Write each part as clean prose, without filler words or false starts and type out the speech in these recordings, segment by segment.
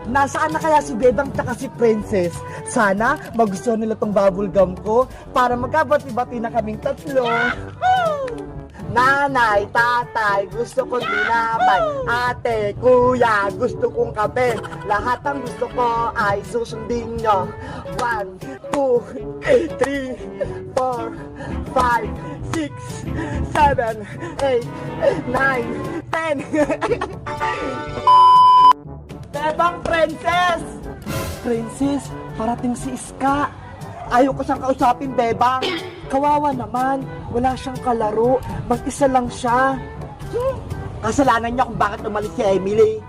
Nasaan na kaya si Bebang tsaka si Princess? Sana magustuhan nila tong bubble gum ko para magkabati-bati na kaming tatlo. Nanay, tatay, gusto kong dinapay. Ate, kuya, gusto kong kape. Lahat ng gusto ko ay susundin nyo. 1, 2, 3, 4, 5, 6, 7, 8, 9, 10. Bebang Princess! Princess, parating si Iska. Ayaw ko siyang kausapin, Bebang. Kawawa naman, wala siyang kalaro. Mag-isa lang siya. Kasalanan niya kung bakit umalis si Emily.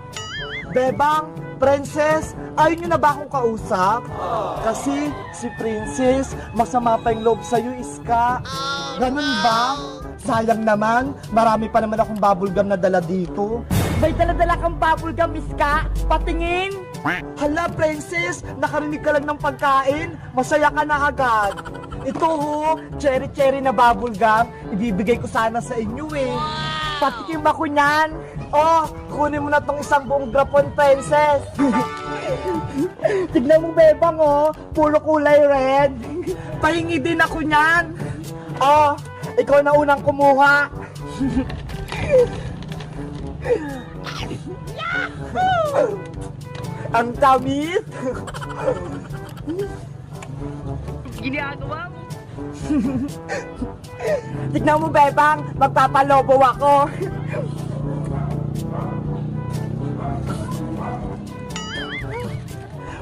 Bebang, Princess, ayaw niyo na ba akong kausap? Kasi si Princess, masama pa yung loob sa'yo, Iska. Ganun ba? Sayang naman, marami pa naman akong bubblegum na dala dito. May dala-dala kang bubblegum, Iska? Patingin! Hala, Princess, nakarinig ka lang ng pagkain, masaya ka na agad. Ito ho, cherry-cherry na bubblegum, ibibigay ko sana sa inyo eh. Patikim ako niyan. Oh, kunin mo na tong isang buong grapon, Princess. Tignan mo, Bebang, oh, puro kulay red. Pahingi din ako niyan. Oh, ikaw na unang kumuha. Ang tamis. Ginagawa mo? Tignan mo, Bebang, magpapalobo ako.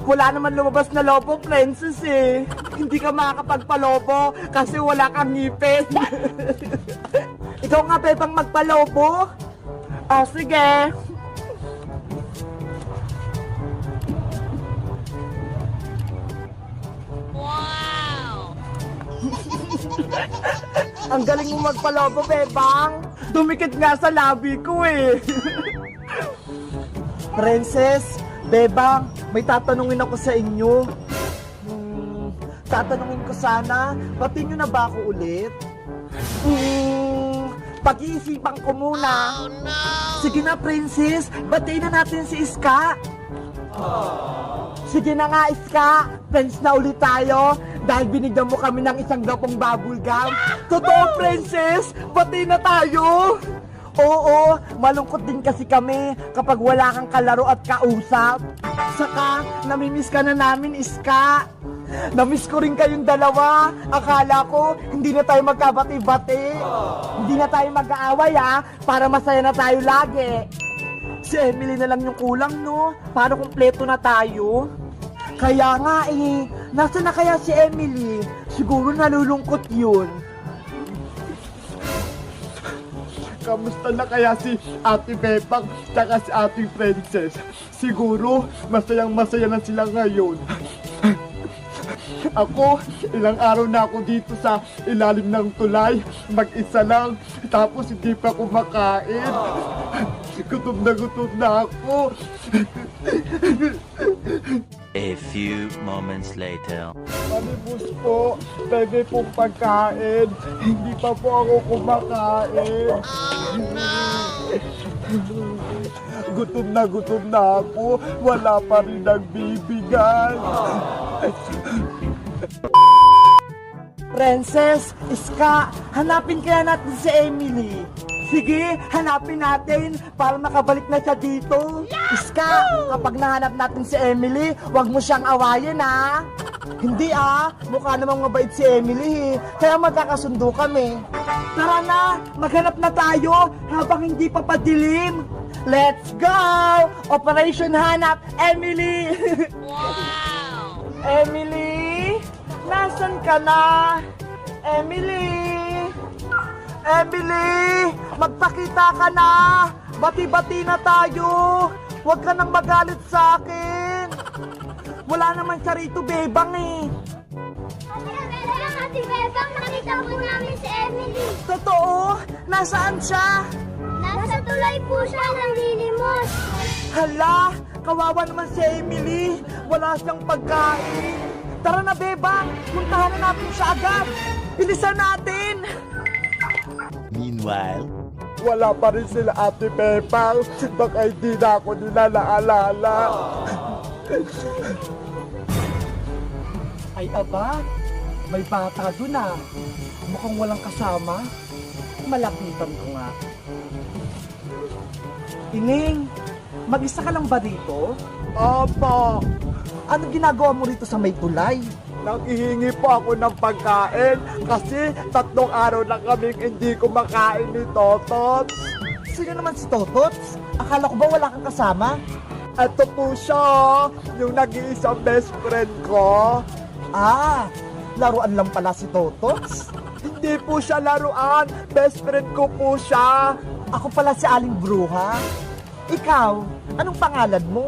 Wala naman lumabas na lobo, Princess eh. Hindi ka makakapagpalobo kasi wala kang ngipin. Ikaw nga, Bebang, magpalobo. Oh, sige. Wow! Ang galing mo magpalobo, Bebang. Dumikit nga sa labi ko eh. Princess, Bebang, may tatanungin ako sa inyo. Tatanungin ko sana, pati nyo na ba ako ulit? Pag-iisipan ko muna. Oh, no! Sige na, Princess, batiin na natin si Iska. Sige na nga, Iska, friends na ulit tayo dahil binigyan mo kami ng isang gapong bubblegum. Totoo, Princess, batiin na tayo. Oo, malungkot din kasi kami kapag wala kang kalaro at kausap. Saka, namimiss ka na namin, Iska. Namiss ko rin kayong dalawa. Akala ko, hindi na tayo magkabati-bati. Hindi na tayo mag-aaway, para masaya na tayo lagi. Si Emily na lang yung kulang, no? Para kumpleto na tayo. Kaya nga nasa na kaya si Emily? Siguro nalulungkot yun. Kamusta na kaya si Ate Bebang tsaka si Ate Princess? Siguro masayang-masaya na sila ngayon. Ako, ilang araw na ako dito sa ilalim ng tulay, mag-isa lang, tapos hindi pa kumakain. Gutom na ako. A few moments later. Malibos po, pwede pong pagkain. Hindi pa po ako kumakain. Gutom na ako, wala pa rin nagbibigay. Princess, Iska, hanapin kaya natin si Emily. Sige, hanapin natin para makabalik na siya dito. Iska, kapag nahanap natin si Emily, wag mo siyang awayin Hindi mukha namang mabait si Emily kaya magkakasundo kami. Tara na, maghanap na tayo habang hindi pa padilim. Let's go! Operation Hanap Emily! Wow! Emily? Nasaan ka na? Emily? Emily! Magpakita ka na! Bati-bati na tayo! Huwag ka nang magalit sa akin! Wala naman siya rito, Bebang Ate Bebang, nakita po namin si Emily. Totoo? Nasaan siya? Nasa tulay po siya, nanlilimos. Hala! Kawawa naman si Emily! Wala siyang pagkain! Tara na, Bebang! Puntahan na natin siya agad! Bilisan natin! Meanwhile, Wala pa rin sila Ate Bebang. Baka hindi na ako nila naalala. Ay aba, may bata doon ah. Mukhang walang kasama. Malapitan ko nga. Ining, mag-isa ka lang ba dito? Opo. Anong ginagawa mo rito sa may tulay? Nanghihingi po ako ng pagkain kasi 3 araw na kaming hindi kumakain ni Totots. Sino naman si Totots? Akala ko ba wala kang kasama? Ito po siya, yung nag-iisang best friend ko. Ah, laruan lang pala si Totots? Hindi po siya laruan, best friend ko po siya. Ako pala si Aling Bruha. Ikaw, anong pangalan mo?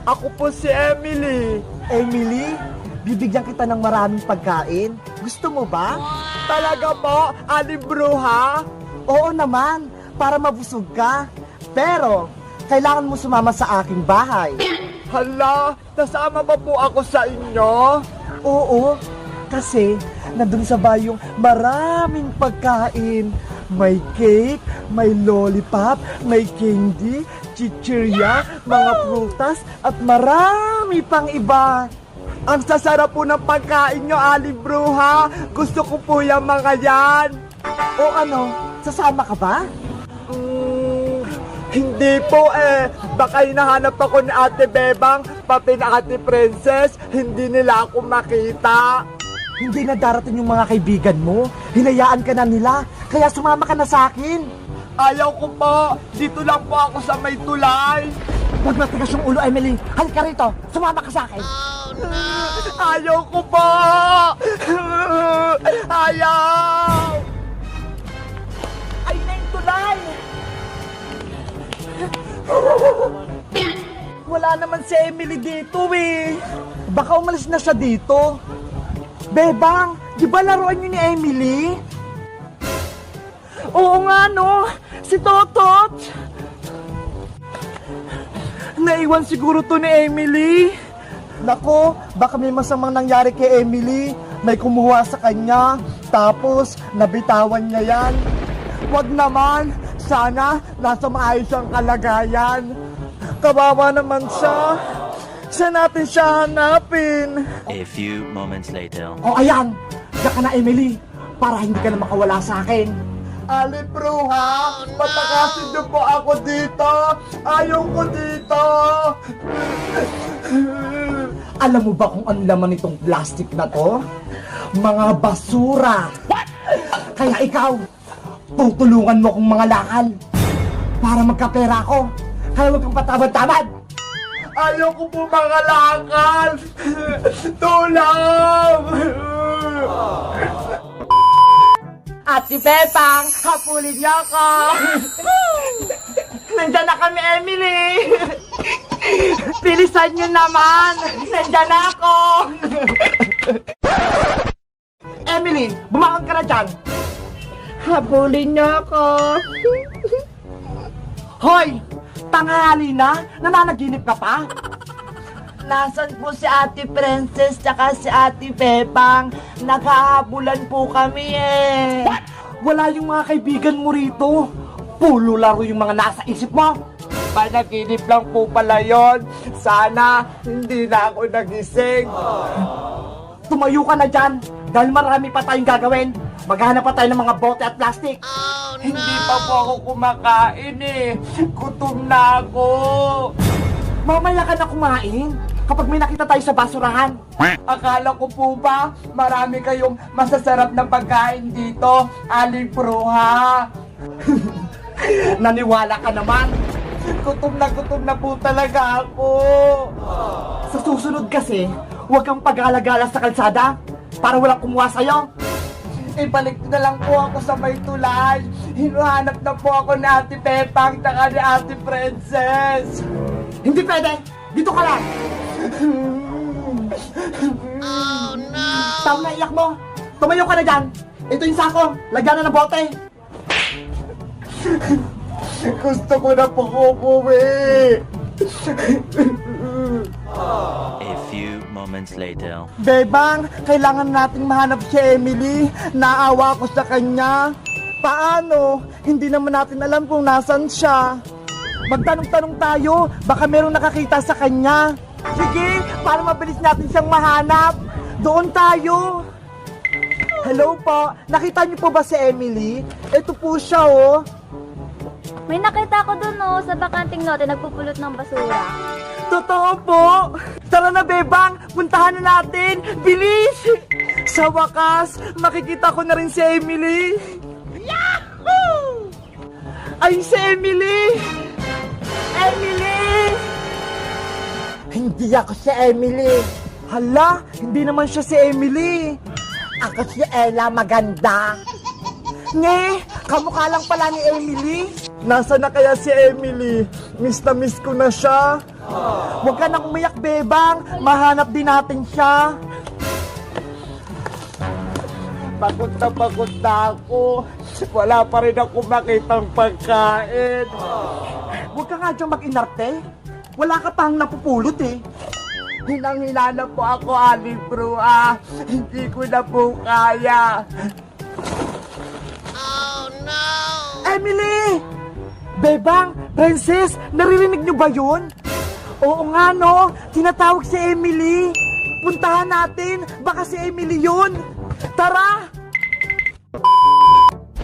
Ako po si Emily. Emily? Bibigyan kita ng maraming pagkain. Gusto mo ba? Talaga po, Aling Bruha? Oo naman, para mabusog ka. Pero, kailangan mo sumama sa aking bahay. Hala, nasama ba po ako sa inyo? Oo, kasi nandun sa bayong maraming pagkain. May cake, may lollipop, may candy, chichirya, mga prutas, at marami pang iba. Ang sasarap po ng pagkain nyo, Aling Bruha. Gusto ko po yung mga yan. O ano, sasama ka ba? Hindi po eh. Baka hinahanap ako ni Ate Bebang, pati na Ate Princess. Hindi nila ako makita. Hindi na darating yung mga kaibigan mo. Hinayaan ka na nila. Kaya sumama ka na sa akin. Ayaw ko po. Dito lang po ako sa may tulay. Huwag matigas yung ulo, Emily. Halika rito. Sumama ka sa akin. Ayaw ko po. Ayaw. Ayun na yung tulay. Wala naman si Emily dito eh. Baka umalis na siya dito. Bebang, di ba laruan niyo ni Emily? Oo nga no, si Totot. Naiwan siguro to ni Emily. Nako, baka may masamang nangyari kay Emily. May kumuha sa kanya, tapos nabitawan niya yan. Wag naman, sana nasa maayos ang kalagayan. Kawawa naman siya. Saan natin siya hanapin? A few moments later. O ayan, diyan ka na Emily, para hindi ka na makawala sa akin. Ali Bruha, patakasin niyo po ako dito. Ayaw ko dito. Alam mo ba kung ano laman itong plastic na to? Mga basura. Kaya ikaw, tutulungan mo akong mga lakal para magkapera ako. Kaya huwag kang patamad-tamad. Ayaw ko po mga lakal. Tulong! Ate Bebang, hapulin niyo ako. Nandiyan na kami, Emily. Bilisan niyo naman. Nandiyan na ako. Emily, bumangon ka na dyan. Habulin niyo ako. Hoy! Tanghali na? Nananaginip ka pa? Nasaan po si Ate Princess tsaka si Ate Bebang? Naghahabulan po kami eh. What? Wala yung mga kaibigan mo rito. Pulo laro yung mga nasa isip mo. Panaginip lang po pala yon. Sana hindi na ako nagising. Tumayo ka na dyan dahil marami pa tayong gagawin. Maghanap pa tayo ng mga bote at plastic. Hindi pa po ako kumakain eh. Gutom na ako. Mamaya ka na kumain kapag may nakita tayo sa basurahan. Akala ko po ba marami kayong masasarap na pagkain dito, Aling Bruha? Naniwala ka naman. Gutom na po talaga ako. Sa susunod kasi, huwag kang pag-alagala sa kalsada para walang kumuha sa'yo. Ibalik na lang po ako sa may tulay. Hinuhanap na po ako ni Ate Bebang at ni Ate Princess. Hindi pwede! Dito ka lang! Oh no! Tama na iyak mo! Tumayo ka na dyan! Ito yung sako! Lagyan na ng bote! Gusto ko na po umuwi! A few moments later. Bebang, kailangan nating mahanap si Emily. Naawa ko sa kanya. Paano? Hindi naman natin alam kung nasan siya. Magtanong-tanong tayo, baka merong nakakita sa kanya. Sige, para mabilis natin siyang mahanap. Doon tayo. Hello po, nakita niyo po ba si Emily? Ito po siya, oh. May nakita ko dun, oh, sa bakanting lote, nagpupulot ng basura. Totoo po. Tara na, Bebang, puntahan na natin. Bilis! Sa wakas, makikita ko na rin si Emily. Yahoo! Ay, si Emily! Emily! Hindi ako si Emily. Hala, hindi naman siya si Emily. Ako si Ella Maganda. Nge, kamukha lang pala ni Emily. Nasa na kaya si Emily? Miss na miss ko na siya. Huwag ka nang umiyak, Bebang. Mahanap din natin siya. Pagod na ako. Wala pa rin ako makitang pagkain. Huwag ka nga dyan mag-inarte. Wala ka pang napupulot eh. Hinang-hina na po ako, Aling Brua. Hindi ko na po kaya. Oh, no! Emily! Bebang, Princess, naririnig niyo ba yun? Oo nga, no? Tinatawag si Emily. Puntahan natin. Baka si Emily yun. Tara!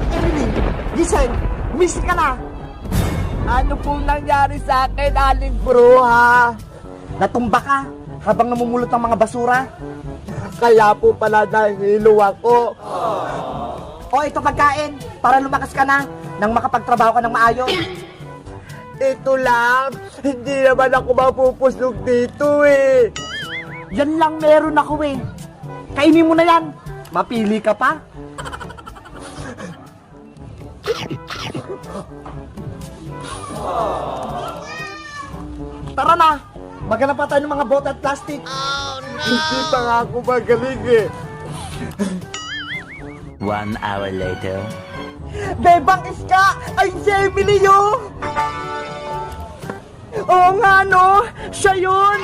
Emily, gising. Miss ka na. Ano pong nangyari sa akin, Aling Bruha? Natumba ka habang namumulot ng mga basura. Kaya po pala nahilo ako. O, ito pagkain para lumakas ka na nang makapagtrabaho ka ng maayos. Ito lang, hindi naman ako mapupusog dito eh. Yan lang meron ako eh. Kainin mo na yan. Mapili ka pa. Tara na. Maghanap pa tayo ng mga bote at plastic. Oh, no! Hindi pa nga ako magaling eh. 1 hour later. Bebang Iska! Ay, si Emily yun! Oo nga, no? Siya yun!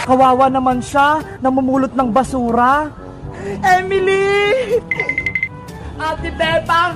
Kawawa naman siya, namumulot ng basura. Emily! Ate Bebang,